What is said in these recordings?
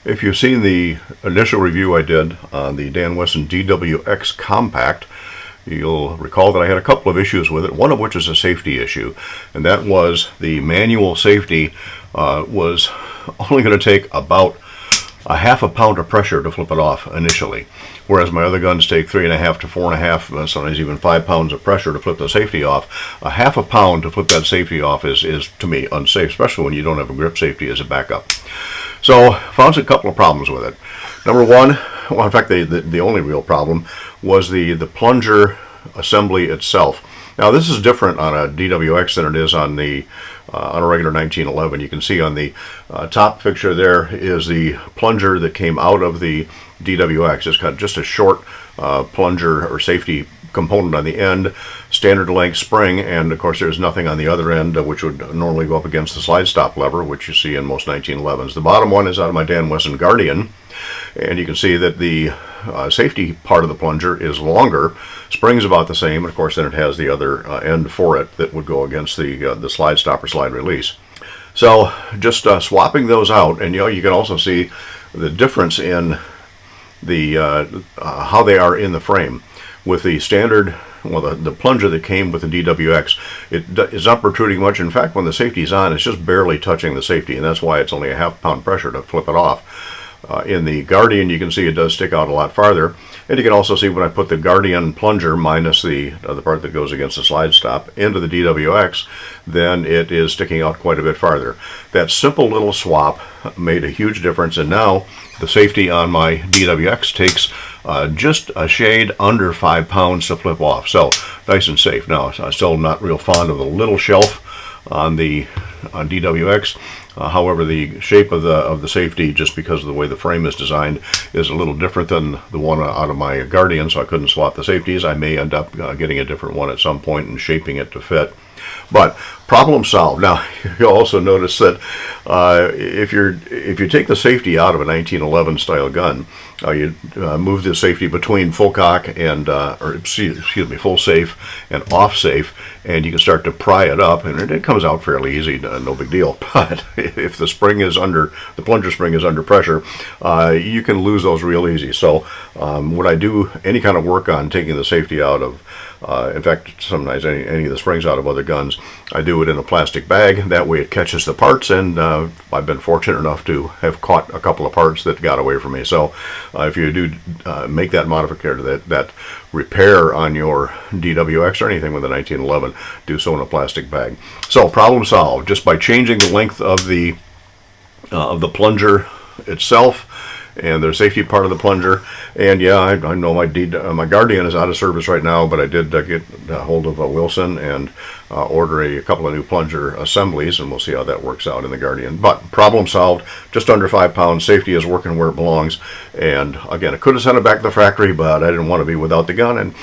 If you've seen the initial review I did on the Dan Wesson DWX Compact, you'll recall that I had a couple of issues with it, one of which is a safety issue, and that was the manual safety was only going to take about a half a pound of pressure to flip it off initially, whereas my other guns take 3.5 to 4.5, sometimes even 5 pounds of pressure to flip the safety off. A half a pound to flip that safety off is to me unsafe, especially when you don't have a grip safety as a backup. So found a couple of problems with it. Number one, well, in fact the only real problem was the plunger assembly itself. Now this is different on a DWX than it is on a regular 1911. You can see on the top picture there is the plunger that came out of the DWX. It's got just a short plunger or safety component on the end, standard length spring, and of course there's nothing on the other end which would normally go up against the slide stop lever, which you see in most 1911s. The bottom one is out of my Dan Wesson Guardian, and you can see that the safety part of the plunger is longer. Spring's about the same, and of course then it has the other end for it that would go against the slide stop or slide release. So just swapping those out, and you can also see the difference in the how they are in the frame. With the standard, well, the plunger that came with the DWX, it is not protruding much. In fact, when the safety's on, it's just barely touching the safety, and that's why it's only a half pound pressure to flip it off. In the Guardian, you can see it does stick out a lot farther, and you can also see when I put the Guardian plunger minus the part that goes against the slide stop into the DWX, then it is sticking out quite a bit farther. That simple little swap made a huge difference, and now the safety on my DWX takes just a shade under 5 pounds to flip off, so nice and safe. Now I'm still not real fond of the little shelf on the DWX. However, the shape of the safety, just because of the way the frame is designed, is a little different than the one out of my Guardian, so I couldn't swap the safeties. I may end up getting a different one at some point and shaping it to fit. But problem solved. Now you'll also notice that if you take the safety out of a 1911 style gun, you move the safety between full cock and full safe and off safe, and you can start to pry it up, and it comes out fairly easy, no big deal. But if the plunger spring is under pressure, you can lose those real easy. So when I do any kind of work on taking the safety out of, in fact, sometimes any of the springs out of other guns, I do it in a plastic bag. That way it catches the parts, and I've been fortunate enough to have caught a couple of parts that got away from me. So if you do make that modification, that repair on your DWX or anything with a 1911, do so in a plastic bag. So problem solved, just by changing the length of the plunger itself and the safety part of the plunger. And yeah, I know my Guardian is out of service right now, but I did get a hold of Wilson and order a couple of new plunger assemblies, and we'll see how that works out in the Guardian. But problem solved, just under 5 pounds, safety is working where it belongs, and again, I could have sent it back to the factory, but I didn't want to be without the gun, and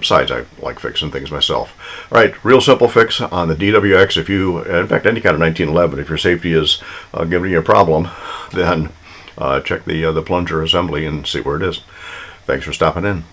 besides, I like fixing things myself. All right, real simple fix on the DWX. If you, in fact, any kind of 1911, if your safety is giving you a problem, then check the plunger assembly and see where it is. Thanks for stopping in.